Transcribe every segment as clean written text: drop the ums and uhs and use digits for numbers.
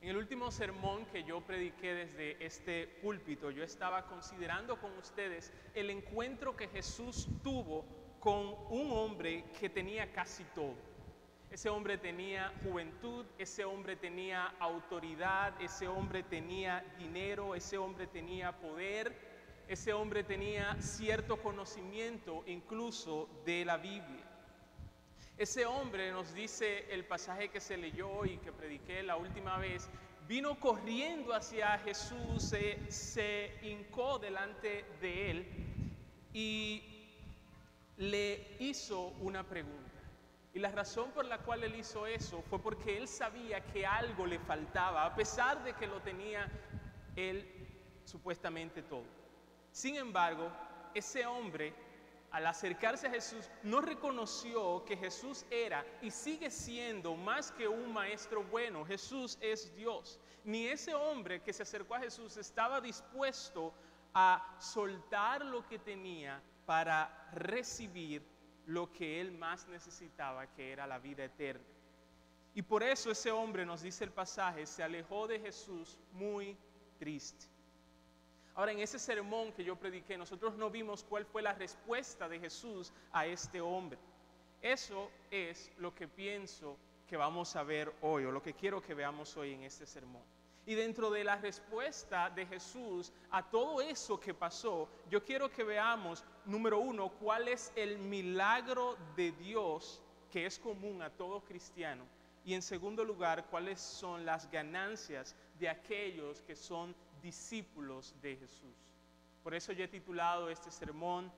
En el último sermón que yo prediqué desde este púlpito, yo estaba considerando con ustedes el encuentro que Jesús tuvo con un hombre que tenía casi todo. Ese hombre tenía juventud, ese hombre tenía autoridad, ese hombre tenía dinero, ese hombre tenía poder, ese hombre tenía cierto conocimiento incluso de la Biblia. Ese hombre, nos dice el pasaje que se leyó y que prediqué la última vez, vino corriendo hacia Jesús, se hincó delante de él y le hizo una pregunta. Y la razón por la cual él hizo eso fue porque él sabía que algo le faltaba, a pesar de que lo tenía él supuestamente todo. Sin embargo, ese hombre, al acercarse a Jesús, no reconoció que Jesús era y sigue siendo más que un maestro bueno. Jesús es Dios. Ni ese hombre que se acercó a Jesús estaba dispuesto a soltar lo que tenía para recibir lo que él más necesitaba, que era la vida eterna. Y por eso ese hombre, nos dice el pasaje, se alejó de Jesús muy triste. Ahora, en ese sermón que yo prediqué, nosotros no vimos cuál fue la respuesta de Jesús a este hombre. Eso es lo que pienso que vamos a ver hoy, o lo que quiero que veamos hoy en este sermón. Y dentro de la respuesta de Jesús a todo eso que pasó, yo quiero que veamos, número uno, cuál es el milagro de Dios que es común a todo cristiano. Y en segundo lugar, cuáles son las ganancias de aquellos que son discípulos de Jesús. Por eso yo he titulado este sermón,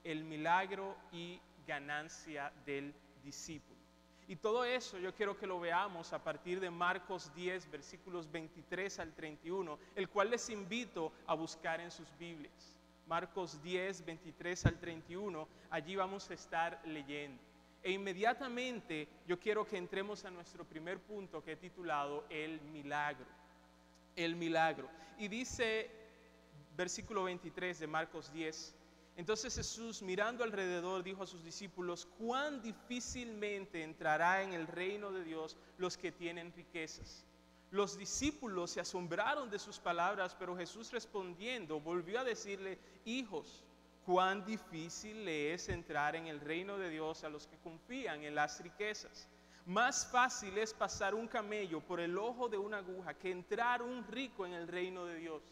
El milagro y ganancia del discípulo. Y todo eso yo quiero que lo veamos a partir de Marcos 10, versículos 23 al 31, el cual les invito a buscar en sus Biblias. Marcos 10, 23 al 31, allí vamos a estar leyendo. E inmediatamente yo quiero que entremos a nuestro primer punto que he titulado El milagro. El milagro. Y dice, versículo 23 de Marcos 10, entonces Jesús, mirando alrededor, dijo a sus discípulos: cuán difícilmente entrará en el reino de Dios los que tienen riquezas. Los discípulos se asombraron de sus palabras, pero Jesús respondiendo volvió a decirle: hijos, cuán difícil le es entrar en el reino de Dios a los que confían en las riquezas. Más fácil es pasar un camello por el ojo de una aguja que entrar un rico en el reino de Dios.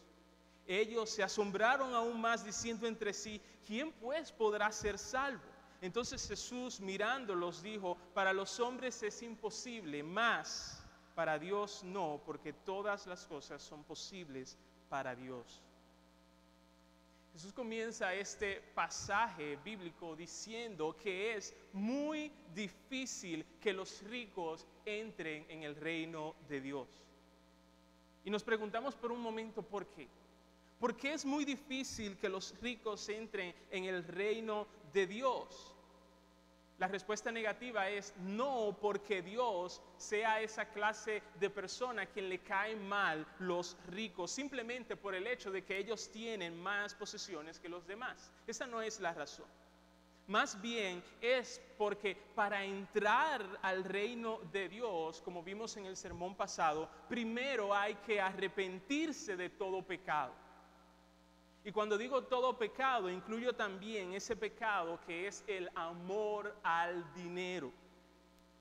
Ellos se asombraron aún más, diciendo entre sí: ¿quién pues podrá ser salvo? Entonces Jesús, mirándolos, dijo: para los hombres es imposible, mas para Dios no, porque todas las cosas son posibles para Dios. Jesús comienza este pasaje bíblico diciendo que es muy difícil que los ricos entren en el reino de Dios. Y nos preguntamos por un momento ¿por qué? ¿Por qué es muy difícil que los ricos entren en el reino de Dios? La respuesta negativa es no, porque Dios sea esa clase de persona a quien le caen mal los ricos, simplemente por el hecho de que ellos tienen más posesiones que los demás. Esa no es la razón. Más bien es porque para entrar al reino de Dios, como vimos en el sermón pasado, primero hay que arrepentirse de todo pecado. Y cuando digo todo pecado, incluyo también ese pecado que es el amor al dinero.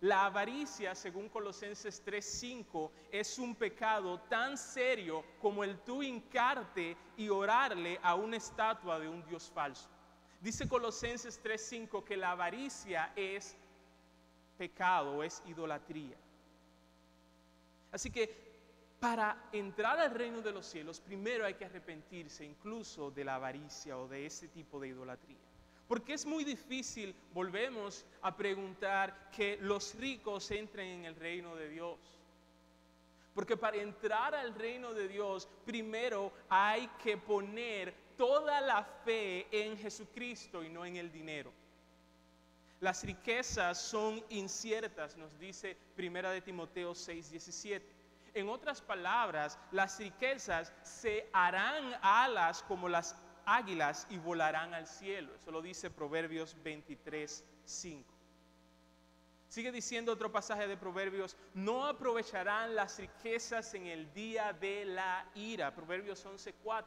La avaricia, según Colosenses 3:5, es un pecado tan serio como el tú hincarte y orarle a una estatua de un Dios falso. Dice Colosenses 3:5 que la avaricia es pecado, es idolatría. Así que para entrar al reino de los cielos, primero hay que arrepentirse incluso de la avaricia o de ese tipo de idolatría. Porque es muy difícil, volvemos a preguntar, que los ricos entren en el reino de Dios. Porque para entrar al reino de Dios, primero hay que poner toda la fe en Jesucristo y no en el dinero. Las riquezas son inciertas, nos dice 1 de Timoteo 6:17. En otras palabras, las riquezas se harán alas como las águilas y volarán al cielo. Eso lo dice Proverbios 23:5. Sigue diciendo otro pasaje de Proverbios, no aprovecharán las riquezas en el día de la ira. Proverbios 11:4.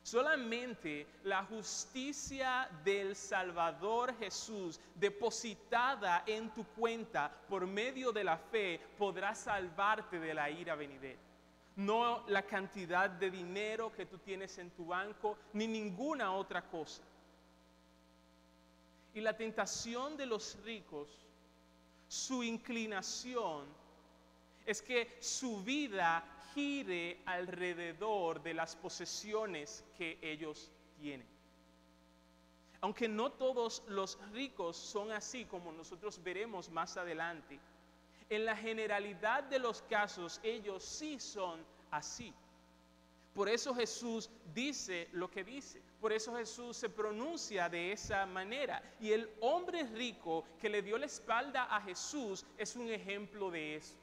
Solamente la justicia del Salvador Jesús, depositada en tu cuenta por medio de la fe, podrá salvarte de la ira venidera. No la cantidad de dinero que tú tienes en tu banco, ni ninguna otra cosa. Y la tentación de los ricos, su inclinación, es que su vida gire alrededor de las posesiones que ellos tienen. Aunque no todos los ricos son así, como nosotros veremos más adelante, en la generalidad de los casos ellos sí son así. Por eso Jesús dice lo que dice, por eso Jesús se pronuncia de esa manera. Y el hombre rico que le dio la espalda a Jesús es un ejemplo de eso.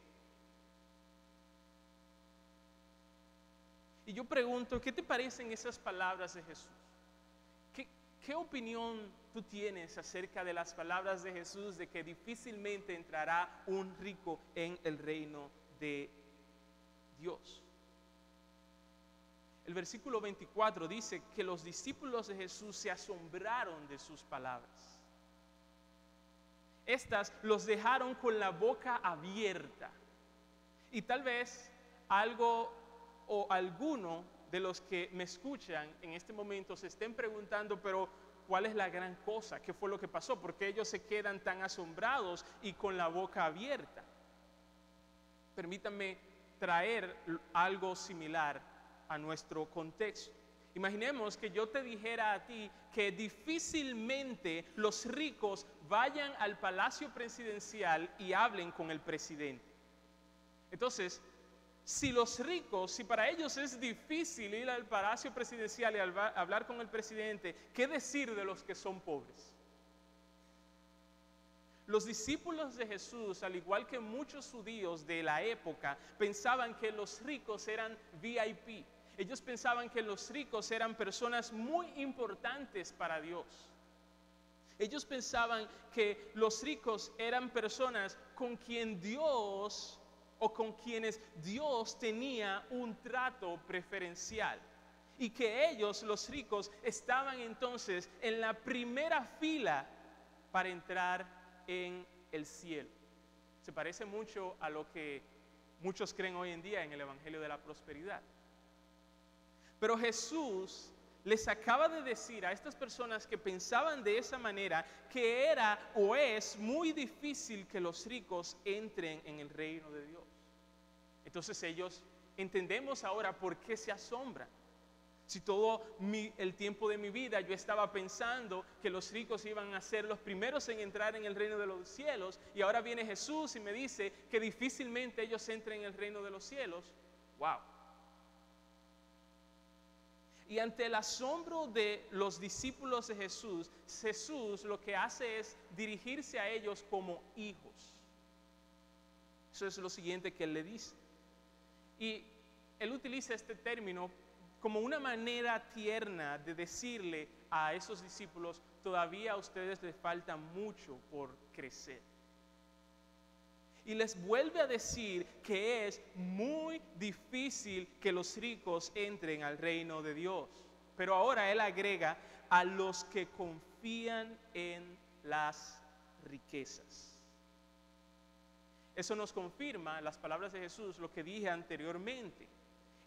Y yo pregunto, ¿qué te parecen esas palabras de Jesús? ¿Qué opinión tú tienes acerca de las palabras de Jesús de que difícilmente entrará un rico en el reino de Dios? El versículo 24 dice que los discípulos de Jesús se asombraron de sus palabras. Estas los dejaron con la boca abierta. Y tal vez algo o alguno de los que me escuchan en este momento se estén preguntando, pero ¿cuál es la gran cosa? ¿Qué fue lo que pasó? ¿Por qué ellos se quedan tan asombrados y con la boca abierta? Permítanme traer algo similar a nuestro contexto. Imaginemos que yo te dijera a ti que difícilmente los ricos vayan al palacio presidencial y hablen con el presidente. Entonces, si los ricos, si para ellos es difícil ir al palacio presidencial y hablar con el presidente, ¿qué decir de los que son pobres? Los discípulos de Jesús, al igual que muchos judíos de la época, pensaban que los ricos eran VIP. Ellos pensaban que los ricos eran personas muy importantes para Dios. Ellos pensaban que los ricos eran personas con quien Dios o con quienes Dios tenía un trato preferencial. Y que ellos, los ricos, estaban entonces en la primera fila para entrar en el cielo. Se parece mucho a lo que muchos creen hoy en día en el Evangelio de la Prosperidad. Pero Jesús les acaba de decir a estas personas que pensaban de esa manera que era o es muy difícil que los ricos entren en el reino de Dios. Entonces ellos entendemos ahora por qué se asombran. Si todo el tiempo de mi vida yo estaba pensando que los ricos iban a ser los primeros en entrar en el reino de los cielos, y ahora viene Jesús y me dice que difícilmente ellos entren en el reino de los cielos, ¡wow! Y ante el asombro de los discípulos de Jesús, Jesús lo que hace es dirigirse a ellos como hijos. Eso es lo siguiente que él le dice. Y él utiliza este término como una manera tierna de decirle a esos discípulos, todavía a ustedes les falta mucho por crecer. Y les vuelve a decir que es muy difícil que los ricos entren al reino de Dios. Pero ahora él agrega a los que confían en las riquezas. Eso nos confirma las palabras de Jesús, lo que dije anteriormente,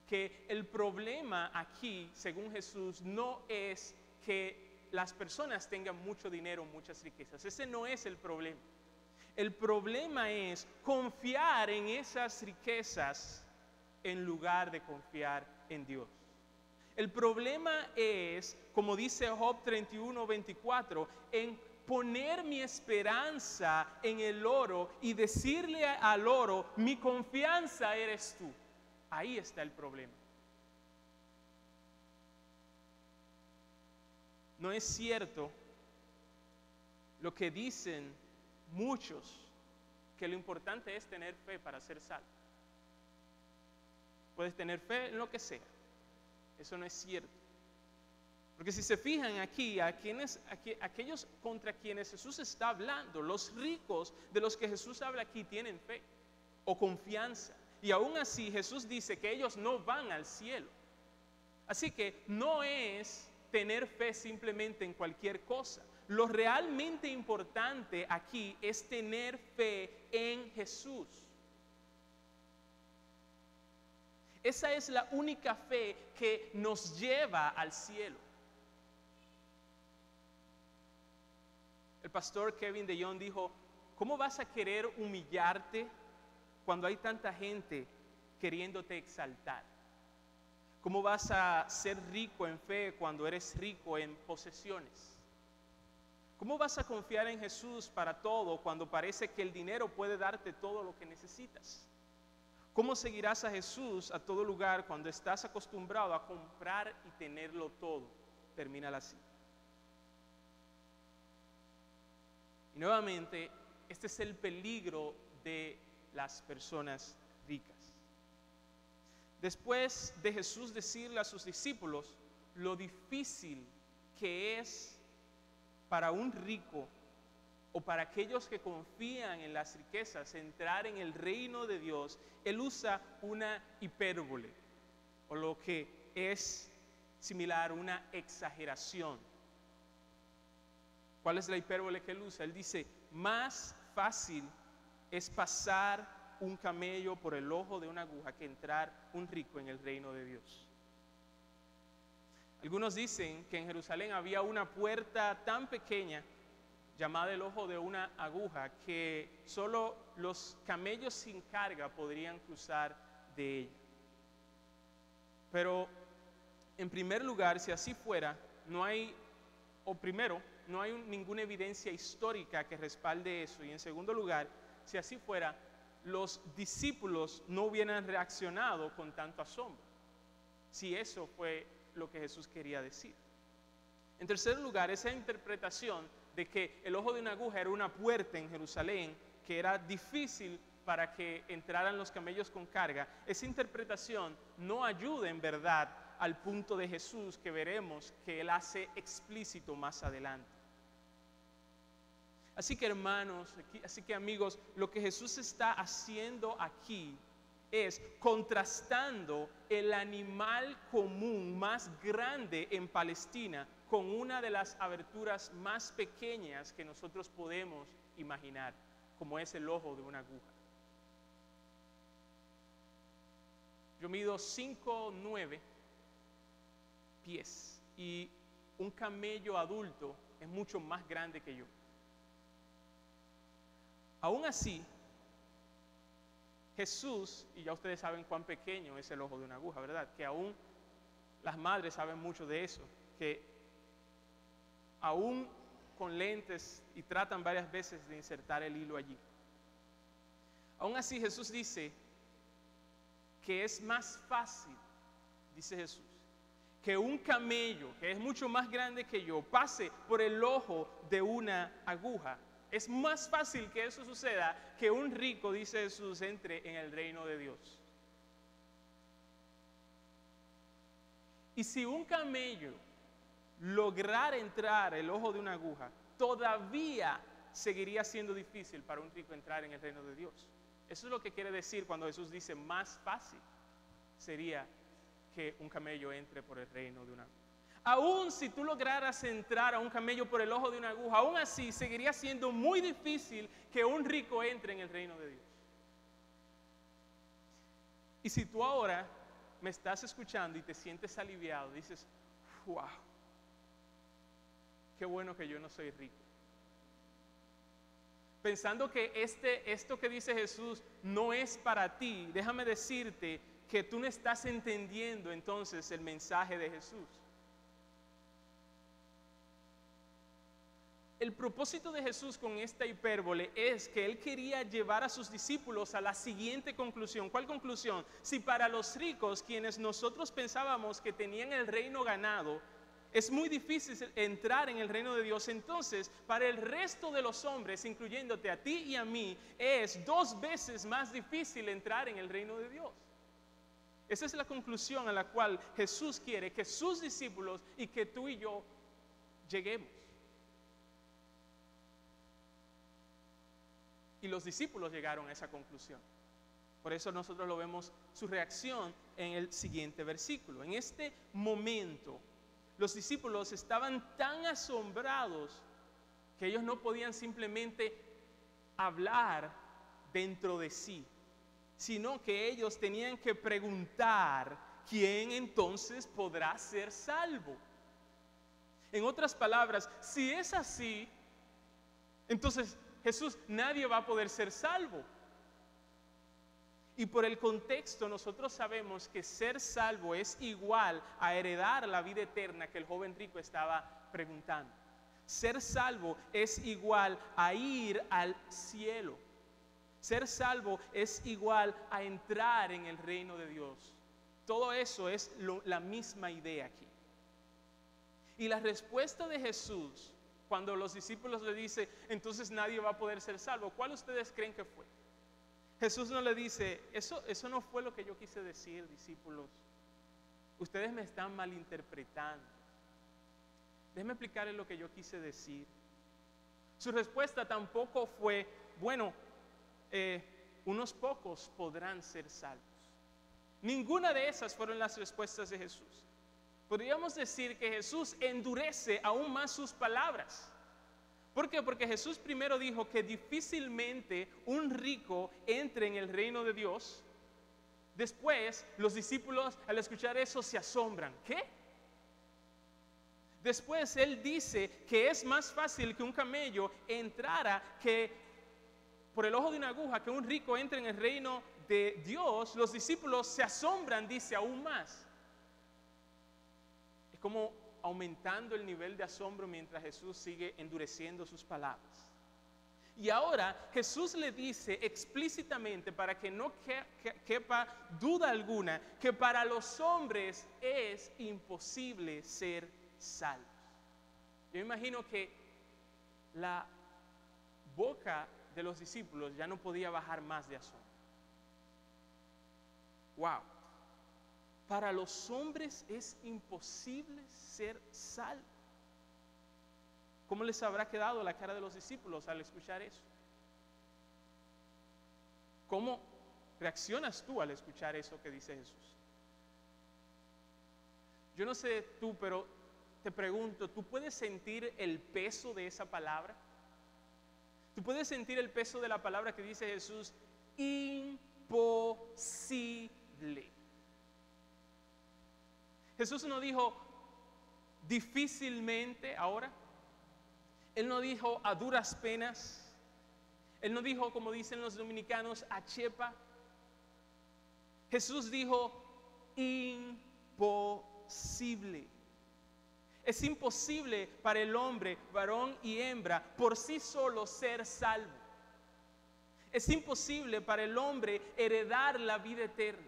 que el problema aquí, según Jesús, no es que las personas tengan mucho dinero, muchas riquezas. Ese no es el problema. El problema es confiar en esas riquezas en lugar de confiar en Dios. El problema es, como dice Job 31:24, en poner mi esperanza en el oro y decirle al oro, mi confianza eres tú. Ahí está el problema. No es cierto lo que dicen muchos, que lo importante es tener fe para ser salvo. Puedes tener fe en lo que sea. Eso no es cierto. Porque si se fijan aquí, aquellos contra quienes Jesús está hablando, los ricos de los que Jesús habla aquí tienen fe o confianza. Y aún así Jesús dice que ellos no van al cielo. Así que no es tener fe simplemente en cualquier cosa. Lo realmente importante aquí es tener fe en Jesús. Esa es la única fe que nos lleva al cielo. El pastor Kevin DeYoung dijo, ¿cómo vas a querer humillarte cuando hay tanta gente queriéndote exaltar? ¿Cómo vas a ser rico en fe cuando eres rico en posesiones? ¿Cómo vas a confiar en Jesús para todo cuando parece que el dinero puede darte todo lo que necesitas? ¿Cómo seguirás a Jesús a todo lugar cuando estás acostumbrado a comprar y tenerlo todo? Termina la cita. Y nuevamente, este es el peligro de las personas ricas. Después de Jesús decirle a sus discípulos lo difícil que es para un rico o para aquellos que confían en las riquezas entrar en el reino de Dios, Él usa una hipérbole, o lo que es similar a una exageración. ¿Cuál es la hipérbole que Él usa? Él dice, más fácil es pasar un camello por el ojo de una aguja que entrar un rico en el reino de Dios. Algunos dicen que en Jerusalén había una puerta tan pequeña llamada el ojo de una aguja que solo los camellos sin carga podrían cruzar de ella. Pero en primer lugar, si así fuera, no hay ninguna evidencia histórica que respalde eso. Y en segundo lugar, si así fuera, los discípulos no hubieran reaccionado con tanto asombro, si eso fue lo que Jesús quería decir. En tercer lugar, esa interpretación de que el ojo de una aguja era una puerta en Jerusalén, que era difícil para que entraran los camellos con carga, esa interpretación no ayuda en verdad al punto de Jesús que veremos que Él hace explícito más adelante. Así que hermanos, así que amigos, lo que Jesús está haciendo aquí es contrastando el animal común más grande en Palestina con una de las aberturas más pequeñas que nosotros podemos imaginar, como es el ojo de una aguja. Yo mido 5'9" pies y un camello adulto es mucho más grande que yo. Aún así, Jesús, y ya ustedes saben cuán pequeño es el ojo de una aguja, ¿verdad? Que aún las madres saben mucho de eso, que aún con lentes y tratan varias veces de insertar el hilo allí. Aún así, Jesús dice que es más fácil, dice Jesús, que un camello, que es mucho más grande que yo, pase por el ojo de una aguja. Es más fácil que eso suceda que un rico, dice Jesús, entre en el reino de Dios. Y si un camello lograra entrar el ojo de una aguja, todavía seguiría siendo difícil para un rico entrar en el reino de Dios. Eso es lo que quiere decir cuando Jesús dice más fácil sería que un camello entre por el reino de una aguja. Aún si tú lograras entrar a un camello por el ojo de una aguja, aún así seguiría siendo muy difícil que un rico entre en el reino de Dios. Y si tú ahora me estás escuchando y te sientes aliviado, dices, wow, qué bueno que yo no soy rico. Pensando que esto que dice Jesús no es para ti, déjame decirte que tú no estás entendiendo entonces el mensaje de Jesús. El propósito de Jesús con esta hipérbole es que Él quería llevar a sus discípulos a la siguiente conclusión. ¿Cuál conclusión? Si para los ricos, quienes nosotros pensábamos que tenían el reino ganado, es muy difícil entrar en el reino de Dios, entonces para el resto de los hombres, incluyéndote a ti y a mí, es 2 veces más difícil entrar en el reino de Dios. Esa es la conclusión a la cual Jesús quiere que sus discípulos y que tú y yo lleguemos. Y los discípulos llegaron a esa conclusión. Por eso nosotros lo vemos su reacción en el siguiente versículo. En este momento, los discípulos estaban tan asombrados que ellos no podían simplemente hablar dentro de sí, sino que ellos tenían que preguntar quién entonces podrá ser salvo. En otras palabras, si es así, entonces Jesús, nadie va a poder ser salvo. Y por el contexto nosotros sabemos que ser salvo es igual a heredar la vida eterna que el joven rico estaba preguntando. Ser salvo es igual a ir al cielo. Ser salvo es igual a entrar en el reino de Dios. Todo eso es la misma idea aquí. Y la respuesta de Jesús, cuando los discípulos le dicen, entonces nadie va a poder ser salvo, ¿cuál ustedes creen que fue? Jesús no le dice, eso no fue lo que yo quise decir, discípulos. Ustedes me están malinterpretando. Déjenme explicarles lo que yo quise decir. Su respuesta tampoco fue, bueno, unos pocos podrán ser salvos. Ninguna de esas fueron las respuestas de Jesús. Podríamos decir que Jesús endurece aún más sus palabras. ¿Por qué? Porque Jesús primero dijo que difícilmente un rico entre en el reino de Dios. Después, los discípulos al escuchar eso se asombran. ¿Qué? Después Él dice que es más fácil que un camello entrara que por el ojo de una aguja, que un rico entre en el reino de Dios. Los discípulos se asombran, dice, aún más. Es como aumentando el nivel de asombro mientras Jesús sigue endureciendo sus palabras. Y ahora Jesús le dice explícitamente, para que no quepa duda alguna, que para los hombres es imposible ser salvos. Yo imagino que la boca de los discípulos ya no podía bajar más de asombro. Wow. Para los hombres es imposible ser salvos. ¿Cómo les habrá quedado la cara de los discípulos al escuchar eso? ¿Cómo reaccionas tú al escuchar eso que dice Jesús? Yo no sé tú, pero te pregunto, ¿tú puedes sentir el peso de esa palabra? ¿Tú puedes sentir el peso de la palabra que dice Jesús? Imposible. Jesús no dijo difícilmente ahora. Él no dijo a duras penas. Él no dijo, como dicen los dominicanos, a chepa. Jesús dijo imposible. Es imposible para el hombre, varón y hembra, por sí solo ser salvo. Es imposible para el hombre heredar la vida eterna.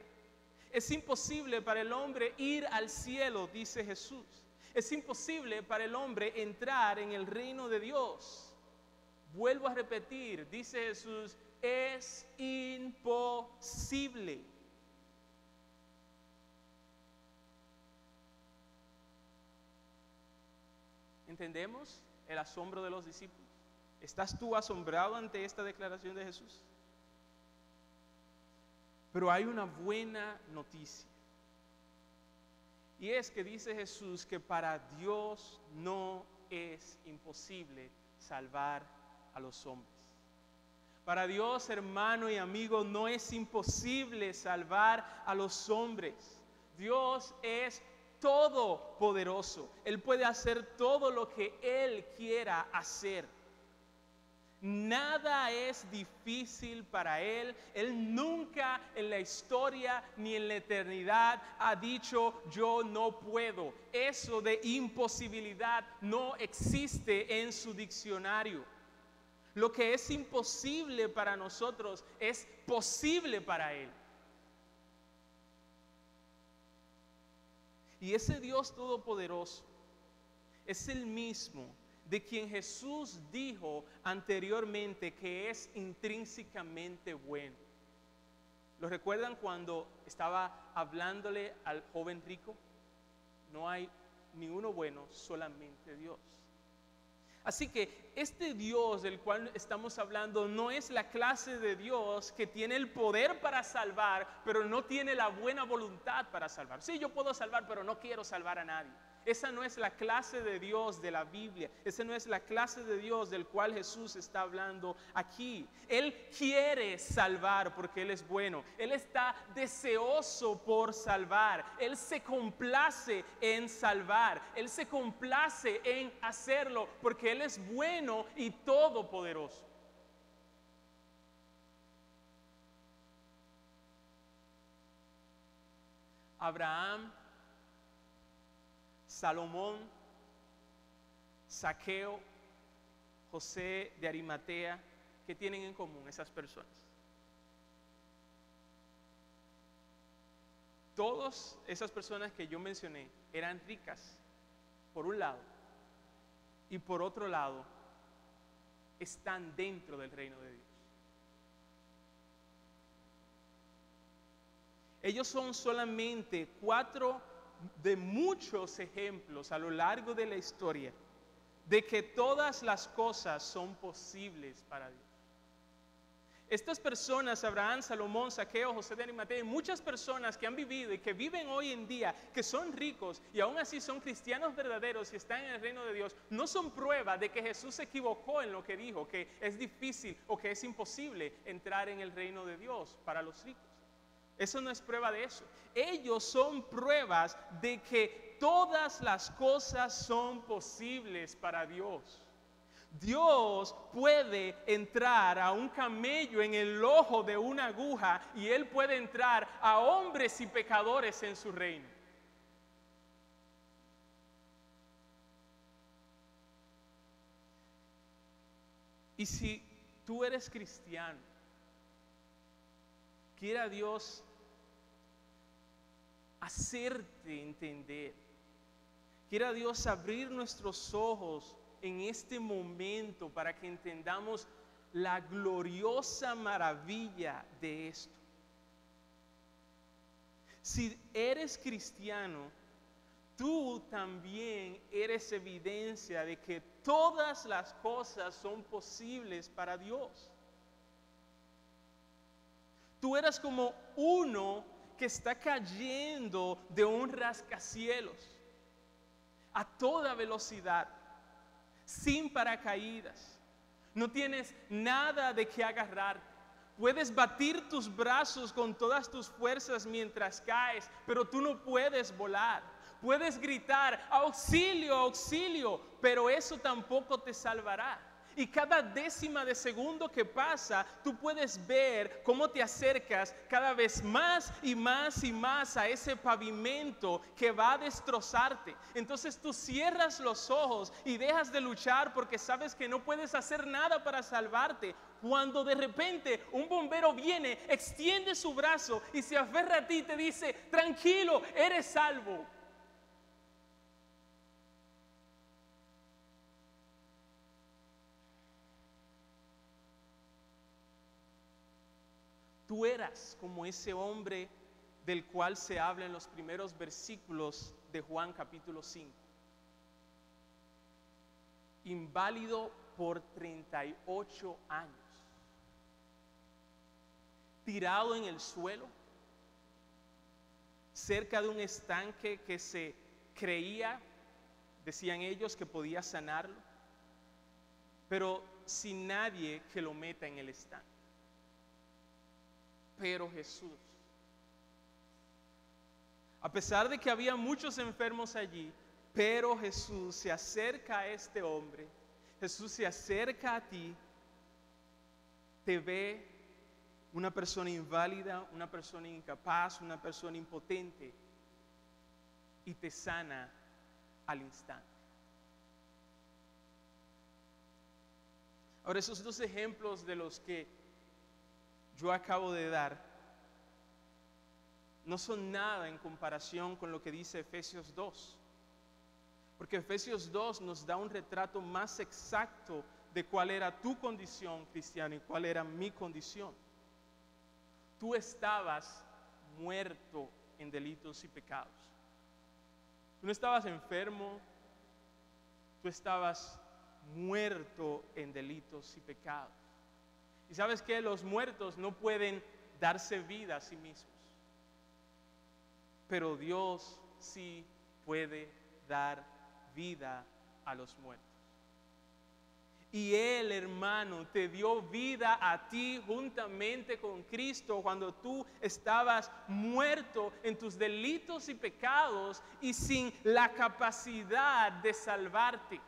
Es imposible para el hombre ir al cielo, dice Jesús. Es imposible para el hombre entrar en el reino de Dios. Vuelvo a repetir, dice Jesús, es imposible. ¿Entendemos el asombro de los discípulos? ¿Estás tú asombrado ante esta declaración de Jesús? Pero hay una buena noticia. Y es que dice Jesús que para Dios no es imposible salvar a los hombres. Para Dios, hermano y amigo, no es imposible salvar a los hombres. Dios es todopoderoso. Él puede hacer todo lo que Él quiera hacer. Nada es difícil para Él. Él nunca en la historia ni en la eternidad ha dicho yo no puedo. Eso de imposibilidad no existe en su diccionario. Lo que es imposible para nosotros es posible para Él. Y ese Dios todopoderoso es el mismo de quien Jesús dijo anteriormente que es intrínsecamente bueno. ¿Lo recuerdan cuando estaba hablándole al joven rico? No hay ni uno bueno, solamente Dios. Así que este Dios del cual estamos hablando no es la clase de Dios que tiene el poder para salvar, pero no tiene la buena voluntad para salvar. Sí, yo puedo salvar, pero no quiero salvar a nadie. Esa no es la clase de Dios de la Biblia. Esa no es la clase de Dios del cual Jesús está hablando aquí. Él quiere salvar porque Él es bueno. Él está deseoso por salvar. Él se complace en salvar. Él se complace en hacerlo porque Él es bueno y todopoderoso. Abraham, Salomón, Zaqueo, José de Arimatea, ¿qué tienen en común esas personas? Todas esas personas que yo mencioné eran ricas, por un lado, y por otro lado, están dentro del reino de Dios. Ellos son solamente 4 de muchos ejemplos a lo largo de la historia de que todas las cosas son posibles para Dios. Estas personas, Abraham, Salomón, Zaqueo, José de Arimatea, y muchas personas que han vivido y que viven hoy en día, que son ricos y aún así son cristianos verdaderos y están en el reino de Dios, no son prueba de que Jesús se equivocó en lo que dijo, que es difícil o que es imposible entrar en el reino de Dios para los ricos. Eso no es prueba de eso. Ellos son pruebas de que todas las cosas son posibles para Dios. Dios puede entrar a un camello en el ojo de una aguja y Él puede entrar a hombres y pecadores en su reino. Y si tú eres cristiano, quiera Dios hacerte entender, quiera Dios abrir nuestros ojos en este momento para que entendamos la gloriosa maravilla de esto. Si eres cristiano, tú también eres evidencia de que todas las cosas son posibles para Dios. Tú eres como uno que está cayendo de un rascacielos a toda velocidad, sin paracaídas. No tienes nada de qué agarrarte. Puedes batir tus brazos con todas tus fuerzas mientras caes, pero tú no puedes volar. Puedes gritar, auxilio, auxilio, pero eso tampoco te salvará. Y cada décima de segundo que pasa, tú puedes ver cómo te acercas cada vez más y más y más a ese pavimento que va a destrozarte. Entonces tú cierras los ojos y dejas de luchar porque sabes que no puedes hacer nada para salvarte. Cuando de repente un bombero viene, extiende su brazo y se aferra a ti y te dice, tranquilo, eres salvo. Tú eras como ese hombre del cual se habla en los primeros versículos de Juan capítulo 5. Inválido por 38 años. Tirado en el suelo, cerca de un estanque que se creía, decían ellos, que podía sanarlo, pero sin nadie que lo meta en el estanque. Pero Jesús, a pesar de que había muchos enfermos allí, pero Jesús se acerca a este hombre, Jesús se acerca a ti, te ve una persona inválida, una persona incapaz, una persona impotente y te sana al instante. Ahora, esos 2 ejemplos de los que yo acabo de dar no son nada en comparación con lo que dice Efesios 2, porque Efesios 2 nos da un retrato más exacto de cuál era tu condición, cristiano, y cuál era mi condición. tú estabas muerto en delitos y pecados. Tú no estabas enfermo, tú estabas muerto en delitos y pecados. Y sabes que los muertos no pueden darse vida a sí mismos, pero Dios sí puede dar vida a los muertos. Y Él, hermano, te dio vida a ti juntamente con Cristo cuando tú estabas muerto en tus delitos y pecados y sin la capacidad de salvarte.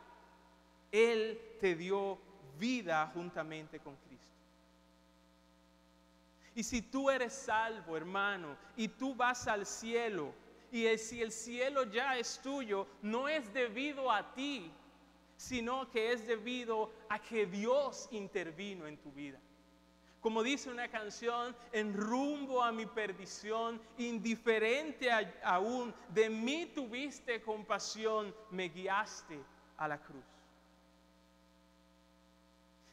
Él te dio vida juntamente con Cristo. Y si tú eres salvo, hermano, y tú vas al cielo, y si el cielo ya es tuyo, no es debido a ti, sino que es debido a que Dios intervino en tu vida. Como dice una canción, en rumbo a mi perdición, indiferente aún, de mí tuviste compasión, me guiaste a la cruz.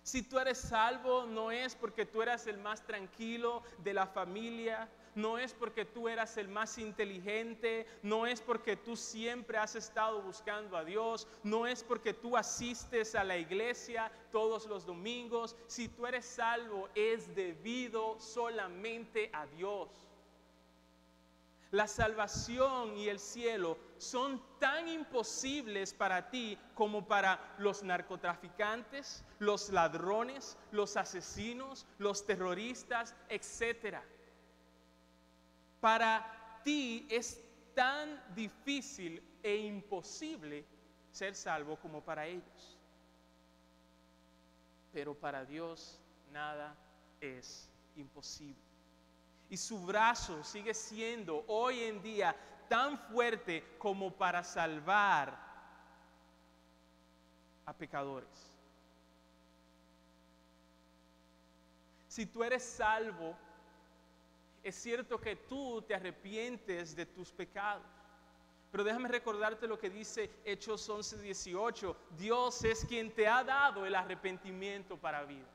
Si tú eres salvo, no es porque tú eras el más tranquilo de la familia, no es porque tú eras el más inteligente, no es porque tú siempre has estado buscando a Dios, no es porque tú asistes a la iglesia todos los domingos. Si tú eres salvo, es debido solamente a Dios. La salvación y el cielo son tan imposibles para ti como para los narcotraficantes, los ladrones, los asesinos, los terroristas, etc. Para ti es tan difícil e imposible ser salvo como para ellos. Pero para Dios nada es imposible. Y su brazo sigue siendo hoy en día tan fuerte como para salvar a pecadores. Si tú eres salvo, es cierto que tú te arrepientes de tus pecados. Pero déjame recordarte lo que dice Hechos 11:18. Dios es quien te ha dado el arrepentimiento para vida.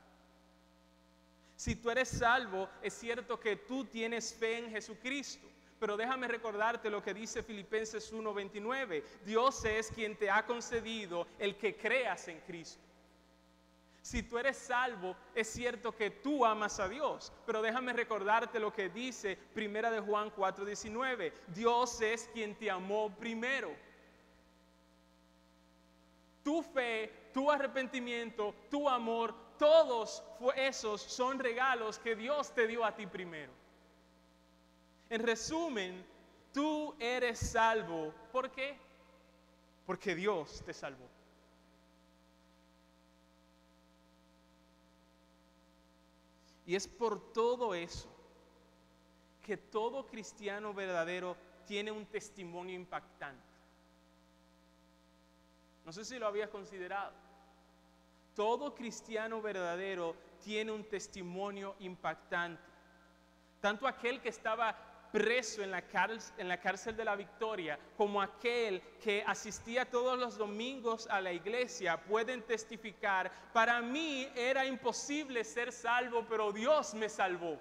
Si tú eres salvo, es cierto que tú tienes fe en Jesucristo. Pero déjame recordarte lo que dice Filipenses 1:29. Dios es quien te ha concedido el que creas en Cristo. Si tú eres salvo, es cierto que tú amas a Dios. Pero déjame recordarte lo que dice 1 de Juan 4:19. Dios es quien te amó primero. Tu fe, tu arrepentimiento, tu amor, todos esos son regalos que Dios te dio a ti primero. En resumen, tú eres salvo. ¿Por qué? Porque Dios te salvó. Y es por todo eso que todo cristiano verdadero tiene un testimonio impactante. No sé si lo habías considerado. Todo cristiano verdadero tiene un testimonio impactante. Tanto aquel que estaba preso en la cárcel de la Victoria, como aquel que asistía todos los domingos a la iglesia, pueden testificar: para mí era imposible ser salvo, pero Dios me salvó.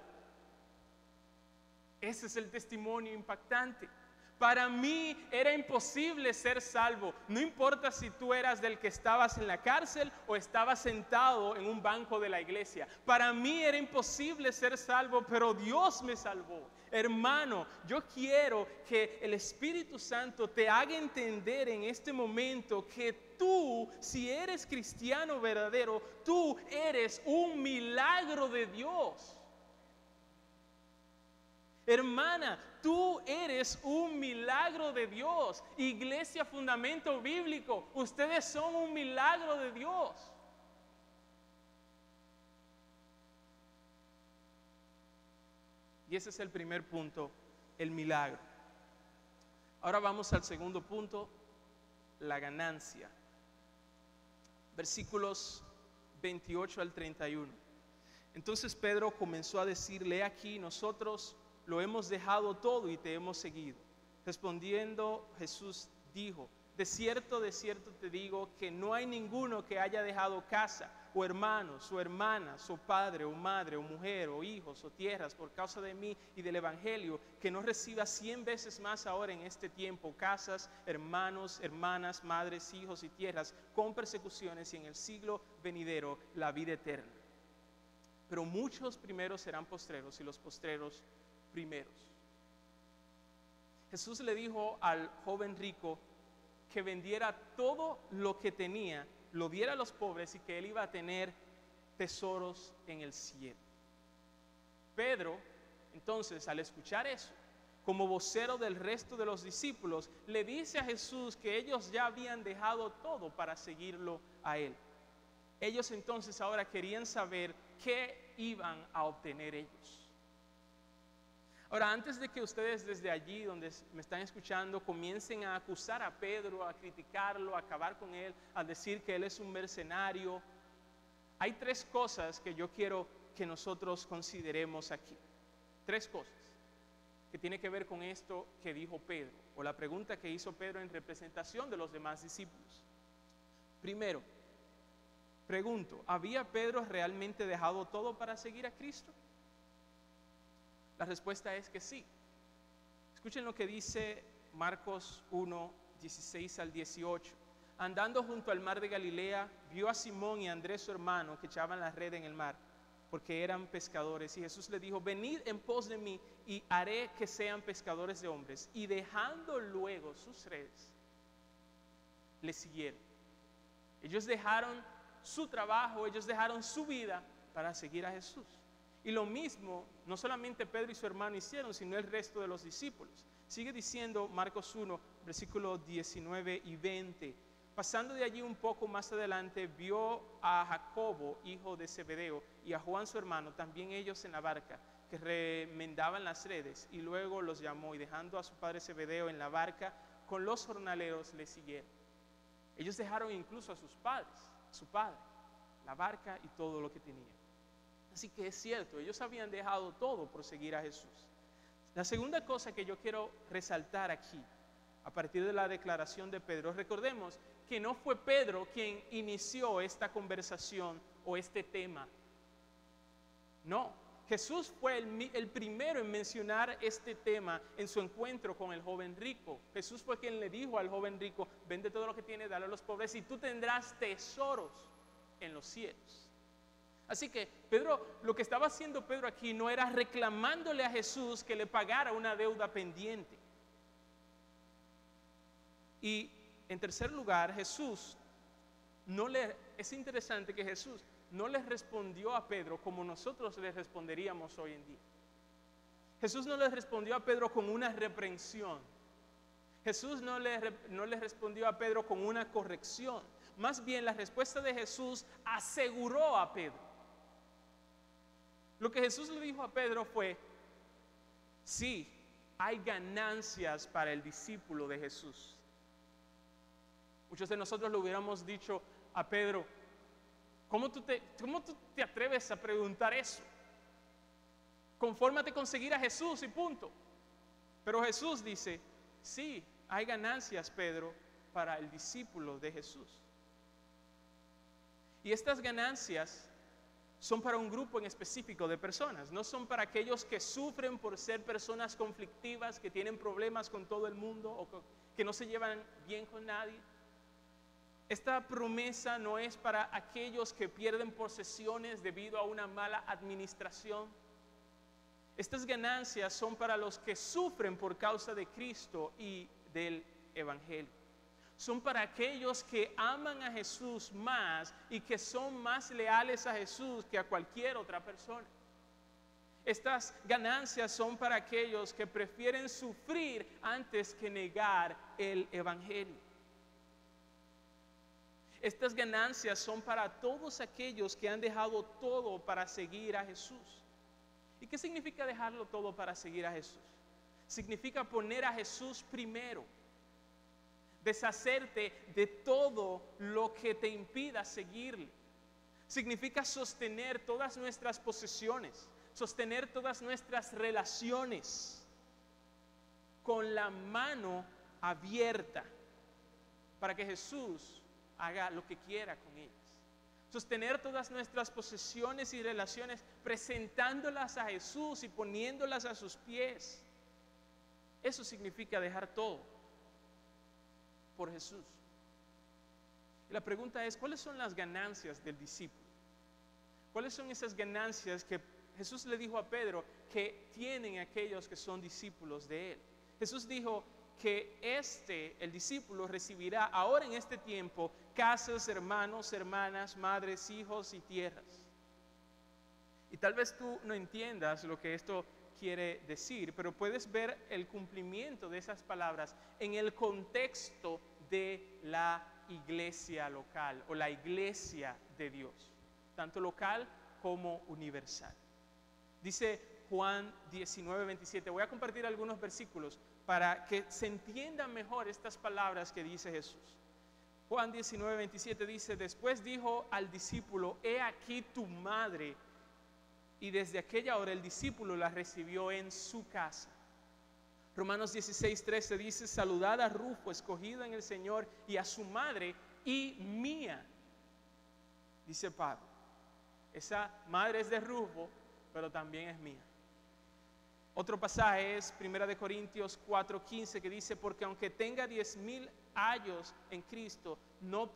Ese es el testimonio impactante. Para mí era imposible ser salvo. No importa si tú eras del que estabas en la cárcel o estabas sentado en un banco de la iglesia. Para mí era imposible ser salvo, pero Dios me salvó. Hermano, yo quiero que el Espíritu Santo te haga entender en este momento que tú, si eres cristiano verdadero, tú eres un milagro de Dios. Hermana, tú eres un milagro de Dios. Iglesia Fundamento Bíblico, ustedes son un milagro de Dios. Y ese es el primer punto, el milagro. Ahora vamos al segundo punto, la ganancia. Versículos 28 al 31. Entonces Pedro comenzó a decirle: aquí nosotros lo hemos dejado todo y te hemos seguido. Respondiendo Jesús dijo: de cierto te digo que no hay ninguno que haya dejado casa, o hermanos, o hermanas, o padre, o madre, o mujer, o hijos, o tierras, por causa de mí y del Evangelio, que no reciba 100 veces más ahora en este tiempo, casas, hermanos, hermanas, madres, hijos y tierras, con persecuciones, y en el siglo venidero la vida eterna. Pero muchos primeros serán postreros, y los postreros primeros. Jesús le dijo al joven rico que vendiera todo lo que tenía, lo diera a los pobres, y que él iba a tener tesoros en el cielo. Pedro, entonces, al escuchar eso, como vocero del resto de los discípulos, le dice a Jesús que ellos ya habían dejado todo para seguirlo a él. Ellos entonces ahora querían saber qué iban a obtener ellos. Ahora, antes de que ustedes desde allí donde me están escuchando comiencen a acusar a Pedro, a criticarlo, a acabar con él, a decir que él es un mercenario, hay 3 cosas que yo quiero que nosotros consideremos aquí. 3 cosas que tienen que ver con esto que dijo Pedro, o la pregunta que hizo Pedro en representación de los demás discípulos. Primero, pregunto, ¿había Pedro realmente dejado todo para seguir a Cristo? La respuesta es que sí. Escuchen lo que dice Marcos 1, 16 al 18. Andando junto al mar de Galilea, vio a Simón y a Andrés su hermano que echaban la red en el mar, porque eran pescadores. Y Jesús les dijo, venid en pos de mí y haré que sean pescadores de hombres. Y dejando luego sus redes, le siguieron. Ellos dejaron su trabajo, ellos dejaron su vida para seguir a Jesús. Y lo mismo, no solamente Pedro y su hermano hicieron, sino el resto de los discípulos. Sigue diciendo Marcos 1, versículos 19 y 20. Pasando de allí un poco más adelante, vio a Jacobo, hijo de Zebedeo, y a Juan su hermano, también ellos en la barca, que remendaban las redes. Y luego los llamó, y dejando a su padre Zebedeo en la barca, con los jornaleros le siguieron. Ellos dejaron incluso a sus padres, a su padre, la barca y todo lo que tenían. Así que es cierto, ellos habían dejado todo por seguir a Jesús. La segunda cosa que yo quiero resaltar aquí, a partir de la declaración de Pedro, recordemos que no fue Pedro quien inició esta conversación o este tema. No, Jesús fue el primero en mencionar este tema en su encuentro con el joven rico. Jesús fue quien le dijo al joven rico, vende todo lo que tienes, dale a los pobres y tú tendrás tesoros en los cielos. Así que Pedro, lo que estaba haciendo Pedro aquí no era reclamándole a Jesús que le pagara una deuda pendiente. Y en tercer lugar, es interesante que Jesús no le respondió a Pedro como nosotros le responderíamos hoy en día. Jesús no le respondió a Pedro con una reprensión. Jesús no le respondió a Pedro con una corrección. Más bien la respuesta de Jesús aseguró a Pedro. Lo que Jesús le dijo a Pedro fue, sí, hay ganancias para el discípulo de Jesús. Muchos de nosotros le hubiéramos dicho a Pedro, ¿cómo tú te atreves a preguntar eso? Confórmate con seguir a Jesús y punto. Pero Jesús dice, sí, hay ganancias, Pedro, para el discípulo de Jesús. Y estas ganancias son para un grupo en específico de personas, no son para aquellos que sufren por ser personas conflictivas, que tienen problemas con todo el mundo o que no se llevan bien con nadie. Esta promesa no es para aquellos que pierden posesiones debido a una mala administración. Estas ganancias son para los que sufren por causa de Cristo y del Evangelio. Son para aquellos que aman a Jesús más y que son más leales a Jesús que a cualquier otra persona. Estas ganancias son para aquellos que prefieren sufrir antes que negar el Evangelio. Estas ganancias son para todos aquellos que han dejado todo para seguir a Jesús. ¿Y qué significa dejarlo todo para seguir a Jesús? Significa poner a Jesús primero. Deshacerte de todo lo que te impida seguirle. Significa sostener todas nuestras posesiones, sostener todas nuestras relaciones con la mano abierta. para que Jesús haga lo que quiera con ellas. Sostener todas nuestras posesiones y relaciones, presentándolas a Jesús y poniéndolas a sus pies. Eso significa dejar todo por Jesús. Y la pregunta es, ¿cuáles son las ganancias del discípulo? ¿Cuáles son esas ganancias que Jesús le dijo a Pedro que tienen aquellos que son discípulos de él? Jesús dijo que el discípulo recibirá ahora en este tiempo casas, hermanos, hermanas, madres, hijos y tierras. Y tal vez tú no entiendas lo que esto quiere decir, pero puedes ver el cumplimiento de esas palabras en el contexto de la iglesia local o la iglesia de Dios, tanto local como universal. Dice Juan 19:27. Voy a compartir algunos versículos para que se entiendan mejor estas palabras que dice Jesús. Juan 19:27 dice: después dijo al discípulo, he aquí tu madre. Y desde aquella hora el discípulo la recibió en su casa. Romanos 16:13 dice: saludad a Rufo, escogido en el Señor, y a su madre y mía. Dice Pablo, esa madre es de Rufo, pero también es mía. Otro pasaje es 1 Corintios 4:15, que dice: porque aunque tenga 10,000 años en Cristo, no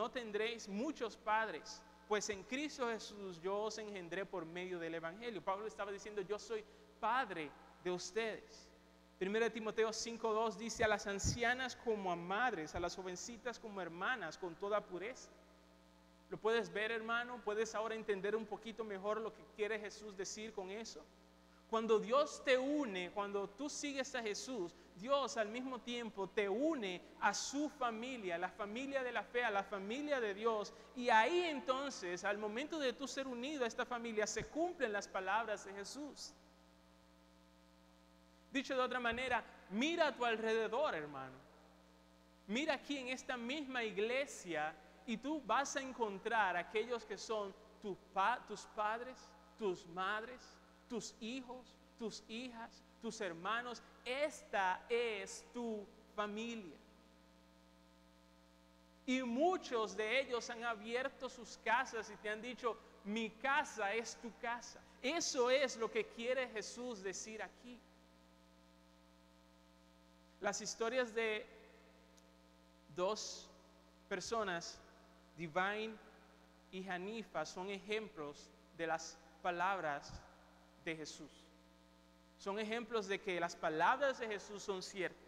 tendréis muchos padres, pues en Cristo Jesús yo os engendré por medio del Evangelio. Pablo estaba diciendo: yo soy padre de ustedes. 1 Timoteo 5:2 dice: a las ancianas como a madres, a las jovencitas como hermanas, con toda pureza. ¿Lo puedes ver, hermano? ¿Puedes ahora entender un poquito mejor lo que quiere Jesús decir con eso? Cuando Dios te une, cuando tú sigues a Jesús, Dios al mismo tiempo te une a su familia, la familia de la fe, a la familia de Dios. Y ahí entonces, al momento de tú ser unido a esta familia, se cumplen las palabras de Jesús. Dicho de otra manera, mira a tu alrededor, hermano. Mira aquí en esta misma iglesia y tú vas a encontrar aquellos que son tus padres, tus madres, tus hijos, tus hijas, tus hermanos. Esta es tu familia. Y muchos de ellos han abierto sus casas y te han dicho: mi casa es tu casa. Eso es lo que quiere Jesús decir aquí. Las historias de dos personas, Divine y Hanifa, son ejemplos de las palabras de Jesús. Son ejemplos de que las palabras de Jesús son ciertas.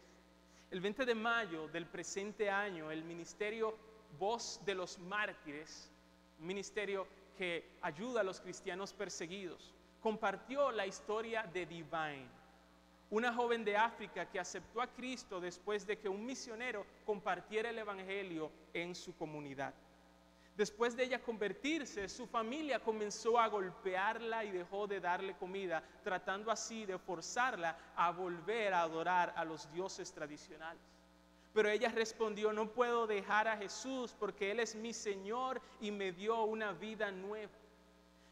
El 20 de mayo del presente año, el ministerio Voz de los Mártires, un ministerio que ayuda a los cristianos perseguidos, compartió la historia de Divine, una joven de África que aceptó a Cristo después de que un misionero compartiera el evangelio en su comunidad. Después de ella convertirse, su familia comenzó a golpearla y dejó de darle comida, tratando así de forzarla a volver a adorar a los dioses tradicionales. Pero ella respondió: no puedo dejar a Jesús porque Él es mi Señor y me dio una vida nueva.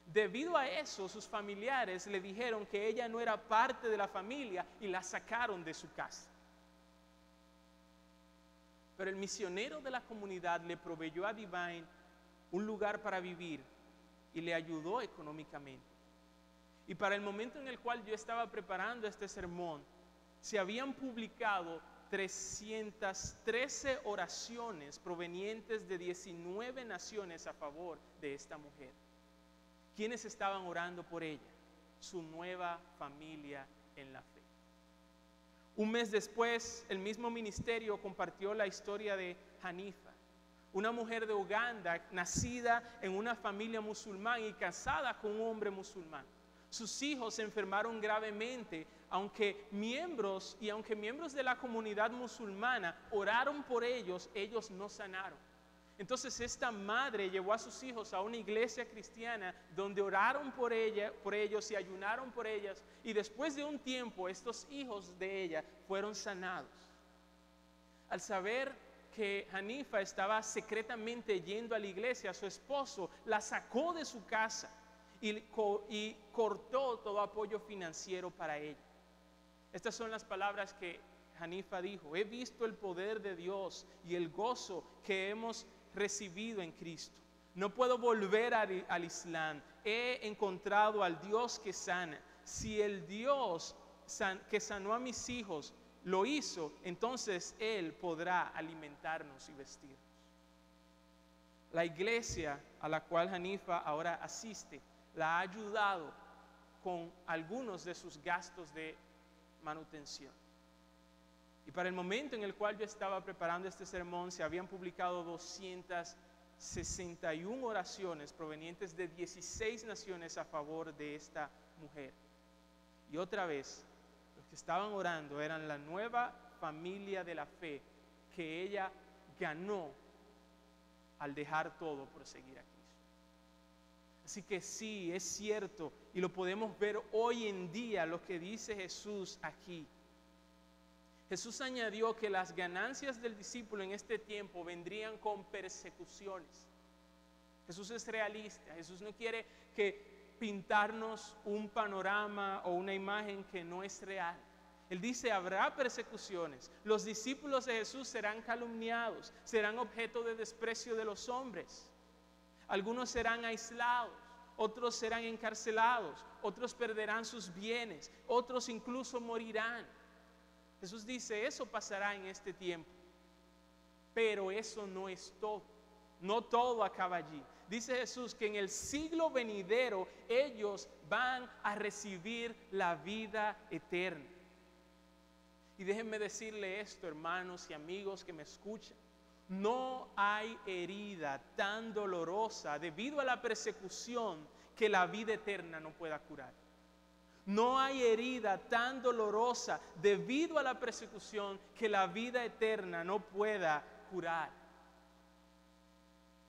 Debido a eso, sus familiares le dijeron que ella no era parte de la familia y la sacaron de su casa. Pero el misionero de la comunidad le proveyó a Divine un lugar para vivir y le ayudó económicamente. Y para el momento en el cual yo estaba preparando este sermón, se habían publicado 313 oraciones provenientes de 19 naciones a favor de esta mujer. ¿Quiénes estaban orando por ella? Su nueva familia en la fe. Un mes después, el mismo ministerio compartió la historia de Hanifa, una mujer de Uganda, nacida en una familia musulmana y casada con un hombre musulmán. Sus hijos se enfermaron gravemente, aunque miembros de la comunidad musulmana oraron por ellos, ellos no sanaron. Entonces esta madre llevó a sus hijos a una iglesia cristiana donde oraron por ellos y ayunaron por ellas, y después de un tiempo estos hijos de ella fueron sanados. Al saber que Hanifa estaba secretamente yendo a la iglesia, su esposo la sacó de su casa y cortó todo apoyo financiero para ella. Estas son las palabras que Hanifa dijo, he visto el poder de Dios y el gozo que hemos recibido en Cristo. No puedo volver al Islam. He encontrado al Dios que sana. Si el Dios que sanó a mis hijos lo hizo, entonces Él podrá alimentarnos y vestirnos. La iglesia a la cual Hanifa ahora asiste la ha ayudado con algunos de sus gastos de manutención. Y para el momento en el cual yo estaba preparando este sermón, se habían publicado 261 oraciones provenientes de 16 naciones a favor de esta mujer. Y otra vez, los que estaban orando eran la nueva familia de la fe que ella ganó al dejar todo por seguir a Cristo. Así que sí, es cierto, y lo podemos ver hoy en día lo que dice Jesús aquí. Jesús añadió que las ganancias del discípulo en este tiempo vendrían con persecuciones. Jesús es realista. Jesús no quiere que pintarnos un panorama o una imagen que no es real. Él dice, habrá persecuciones. Los discípulos de Jesús serán calumniados, serán objeto de desprecio de los hombres. Algunos serán aislados, otros serán encarcelados, otros perderán sus bienes, otros incluso morirán. Jesús dice, eso pasará en este tiempo, pero eso no es todo. No todo acaba allí. Dice Jesús que en el siglo venidero ellos van a recibir la vida eterna. Y déjenme decirle esto, hermanos y amigos que me escuchan. No hay herida tan dolorosa debido a la persecución que la vida eterna no pueda curar. No hay herida tan dolorosa debido a la persecución que la vida eterna no pueda curar.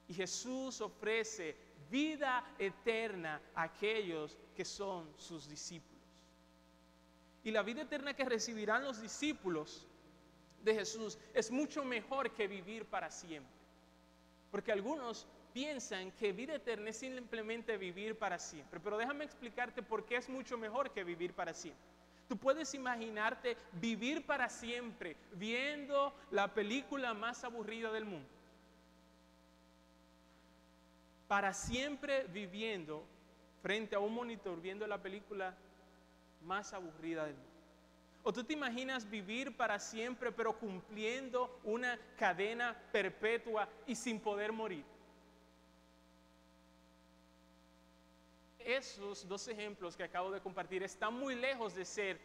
Y Jesús ofrece vida eterna a aquellos que son sus discípulos. Y la vida eterna que recibirán los discípulos de Jesús es mucho mejor que vivir para siempre. Porque algunos piensan que vida eterna es simplemente vivir para siempre. Pero déjame explicarte por qué es mucho mejor que vivir para siempre. Tú puedes imaginarte vivir para siempre viendo la película más aburrida del mundo. Para siempre viviendo frente a un monitor viendo la película más aburrida del mundo. ¿O tú te imaginas vivir para siempre pero cumpliendo una cadena perpetua y sin poder morir? Esos dos ejemplos que acabo de compartir están muy lejos de ser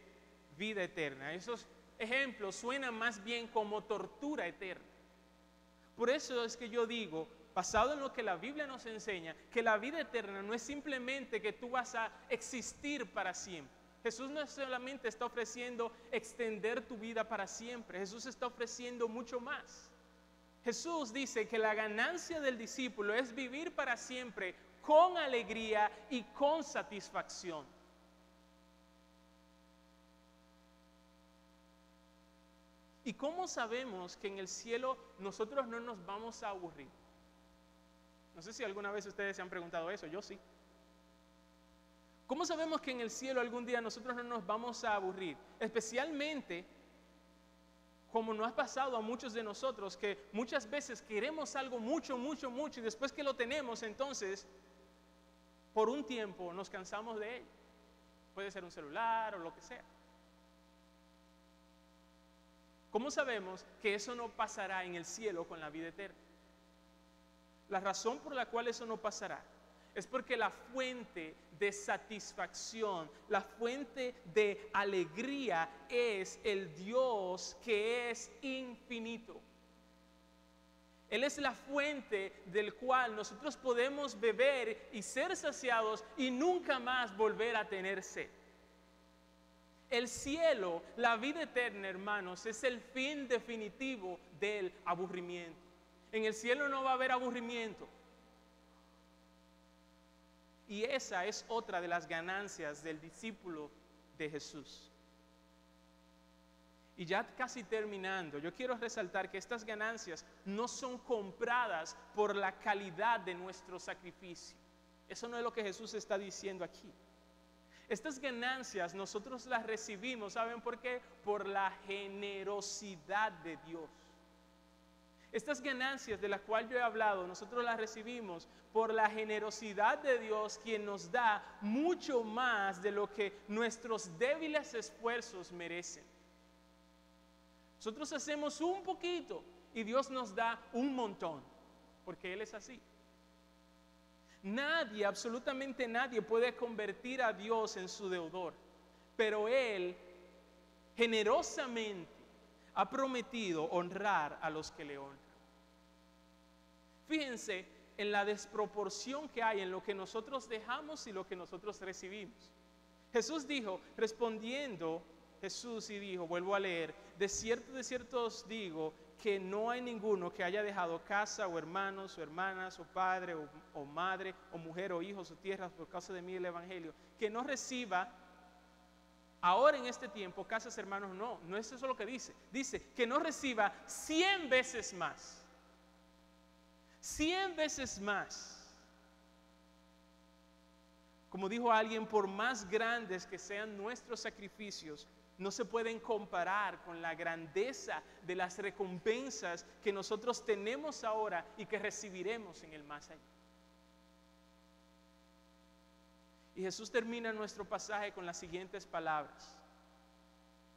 vida eterna. Esos ejemplos suenan más bien como tortura eterna. Por eso es que yo digo, basado en lo que la Biblia nos enseña, que la vida eterna no es simplemente que tú vas a existir para siempre. Jesús no solamente está ofreciendo extender tu vida para siempre, Jesús está ofreciendo mucho más. Jesús dice que la ganancia del discípulo es vivir para siempre con alegría y con satisfacción. ¿Y cómo sabemos que en el cielo nosotros no nos vamos a aburrir? No sé si alguna vez ustedes se han preguntado eso, yo sí. ¿Cómo sabemos que en el cielo algún día nosotros no nos vamos a aburrir? Especialmente como nos ha pasado a muchos de nosotros, que muchas veces queremos algo mucho, mucho, mucho, y después que lo tenemos, entonces, por un tiempo nos cansamos de ello. Puede ser un celular o lo que sea. ¿Cómo sabemos que eso no pasará en el cielo con la vida eterna? La razón por la cual eso no pasará es porque la fuente de satisfacción, la fuente de alegría es el Dios que es infinito. Él es la fuente del cual nosotros podemos beber y ser saciados y nunca más volver a tener sed. El cielo, la vida eterna, hermanos, es el fin definitivo del aburrimiento. En el cielo no va a haber aburrimiento. Y esa es otra de las ganancias del discípulo de Jesús. Y ya casi terminando, yo quiero resaltar que estas ganancias no son compradas por la calidad de nuestro sacrificio. Eso no es lo que Jesús está diciendo aquí. Estas ganancias nosotros las recibimos, ¿saben por qué? Por la generosidad de Dios. Estas ganancias de las cuales yo he hablado, nosotros las recibimos por la generosidad de Dios, quien nos da mucho más de lo que nuestros débiles esfuerzos merecen. Nosotros hacemos un poquito y Dios nos da un montón, porque Él es así. Nadie, absolutamente nadie puede convertir a Dios en su deudor, pero Él generosamente ha prometido honrar a los que le honran. Fíjense en la desproporción que hay en lo que nosotros dejamos y lo que nosotros recibimos. Jesús dijo, respondiendo Jesús y dijo, vuelvo a leer, de cierto os digo que no hay ninguno que haya dejado casa o hermanos o hermanas o padre o madre o mujer o hijos o tierras por causa de mí el evangelio, que no reciba ahora en este tiempo casas, hermanos, no es eso lo que dice. Dice que no reciba 100 veces más. 100 veces más. Como dijo alguien, por más grandes que sean nuestros sacrificios, no se pueden comparar con la grandeza de las recompensas que nosotros tenemos ahora y que recibiremos en el más allá. Y Jesús termina nuestro pasaje con las siguientes palabras: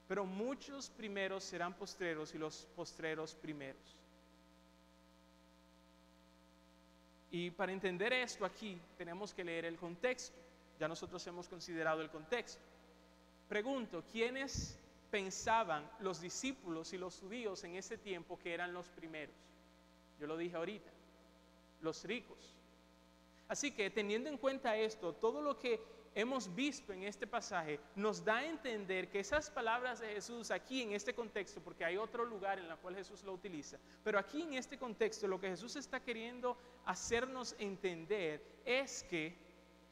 pero muchos primeros serán postreros y los postreros primeros. Y para entender esto aquí tenemos que leer el contexto. Ya nosotros hemos considerado el contexto. Pregunto, ¿quiénes pensaban los discípulos y los judíos en ese tiempo que eran los primeros? Yo lo dije ahorita, los ricos. Así que teniendo en cuenta esto, todo lo que hemos visto en este pasaje nos da a entender que esas palabras de Jesús aquí en este contexto, porque hay otro lugar en el cual Jesús lo utiliza, pero aquí en este contexto lo que Jesús está queriendo hacernos entender es que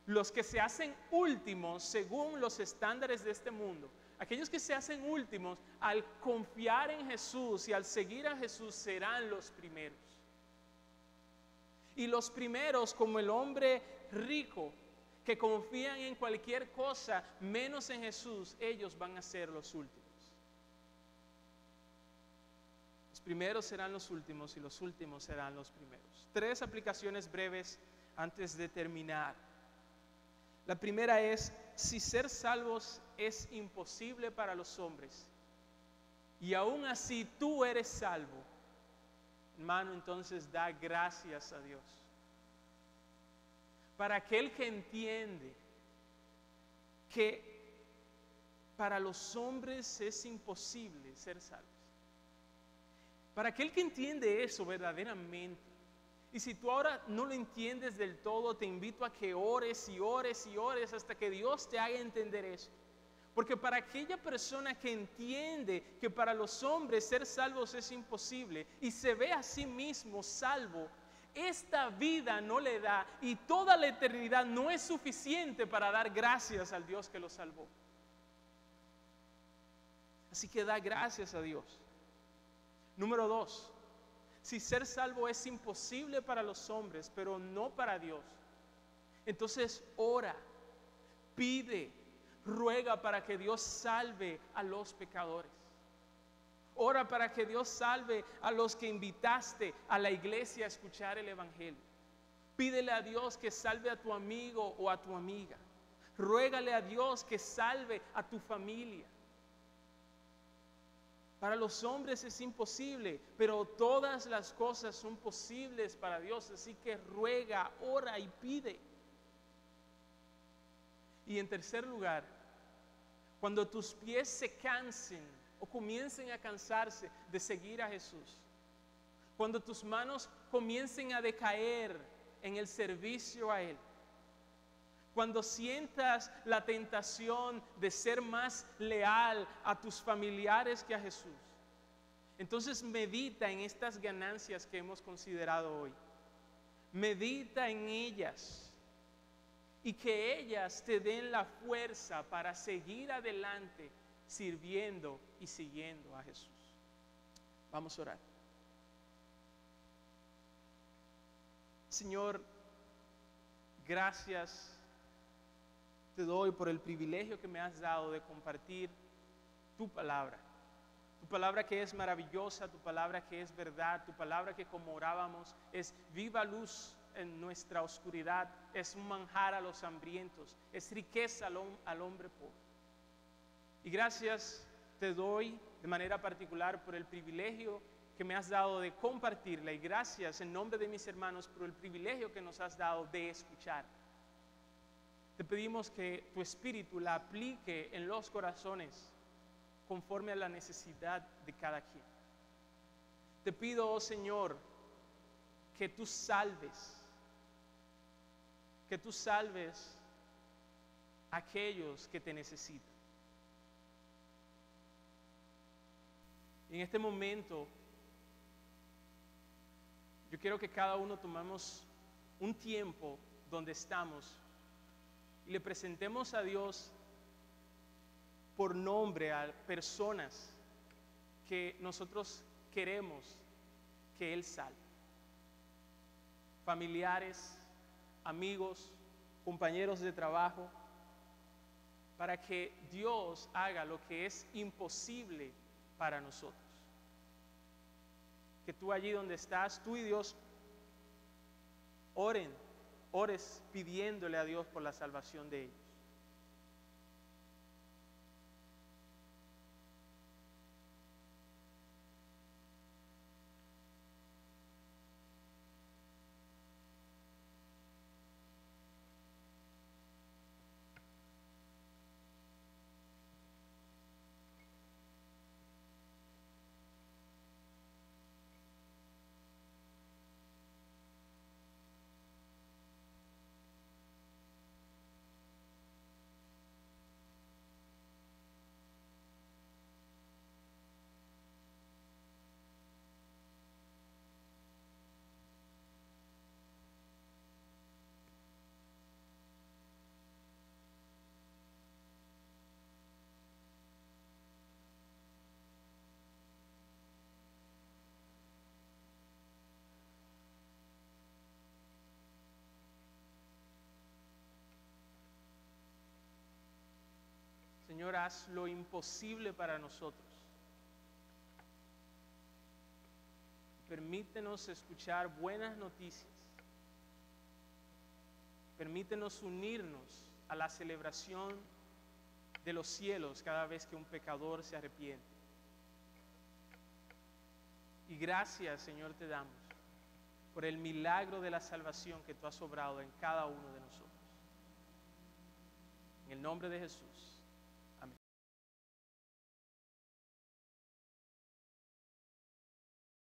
los que se hacen últimos según los estándares de este mundo, aquellos que se hacen últimos al confiar en Jesús y al seguir a Jesús serán los primeros. Y los primeros, como el hombre rico que confían en cualquier cosa menos en Jesús, ellos van a ser los últimos. Los primeros serán los últimos y los últimos serán los primeros. 3 aplicaciones breves antes de terminar. La primera es, si ser salvos es imposible para los hombres y aún así tú eres salvo, hermano, entonces da gracias a Dios. Para aquel que entiende que para los hombres es imposible ser salvos, para aquel que entiende eso verdaderamente, y si tú ahora no lo entiendes del todo, te invito a que ores y ores y ores hasta que Dios te haga entender eso. Porque para aquella persona que entiende que para los hombres ser salvos es imposible y se ve a sí mismo salvo, esta vida no le da y toda la eternidad no es suficiente para dar gracias al Dios que lo salvó. Así que da gracias a Dios. Número 2, si ser salvo es imposible para los hombres, pero no para Dios, entonces ora, pide, ruega para que Dios salve a los pecadores. Ora para que Dios salve a los que invitaste a la iglesia a escuchar el evangelio. Pídele a Dios que salve a tu amigo o a tu amiga. Ruégale a Dios que salve a tu familia. Para los hombres es imposible, pero todas las cosas son posibles para Dios. Así que ruega, ora y pide. Y en tercer lugar, cuando tus pies se cansen o comiencen a cansarse de seguir a Jesús, cuando tus manos comiencen a decaer en el servicio a Él, cuando sientas la tentación de ser más leal a tus familiares que a Jesús, entonces medita en estas ganancias que hemos considerado hoy. Medita en ellas y que ellas te den la fuerza para seguir adelante sirviendo y siguiendo a Jesús. Vamos a orar. Señor, gracias te te doy por el privilegio que me has dado de compartir tu palabra. Tu palabra que es maravillosa, tu palabra que es verdad, tu palabra que, como orábamos, es viva luz en nuestra oscuridad, es un manjar a los hambrientos, es riqueza al hombre pobre. Y gracias te doy de manera particular por el privilegio que me has dado de compartirla, y gracias en nombre de mis hermanos por el privilegio que nos has dado de escuchar. Te pedimos que tu Espíritu la aplique en los corazones conforme a la necesidad de cada quien. Te pido, oh Señor, que tú salves a aquellos que te necesitan. En este momento, yo quiero que cada uno tomemos un tiempo donde estamos y le presentemos a Dios por nombre a personas que nosotros queremos que Él salve. Familiares, amigos, compañeros de trabajo, para que Dios haga lo que es imposible para nosotros. Que tú allí donde estás, tú y Dios ores pidiéndole a Dios por la salvación de ellos. Señor, haz lo imposible para nosotros. Permítenos escuchar buenas noticias. Permítenos unirnos a la celebración de los cielos cada vez que un pecador se arrepiente. Y gracias, Señor, te damos por el milagro de la salvación que tú has obrado en cada uno de nosotros. En el nombre de Jesús.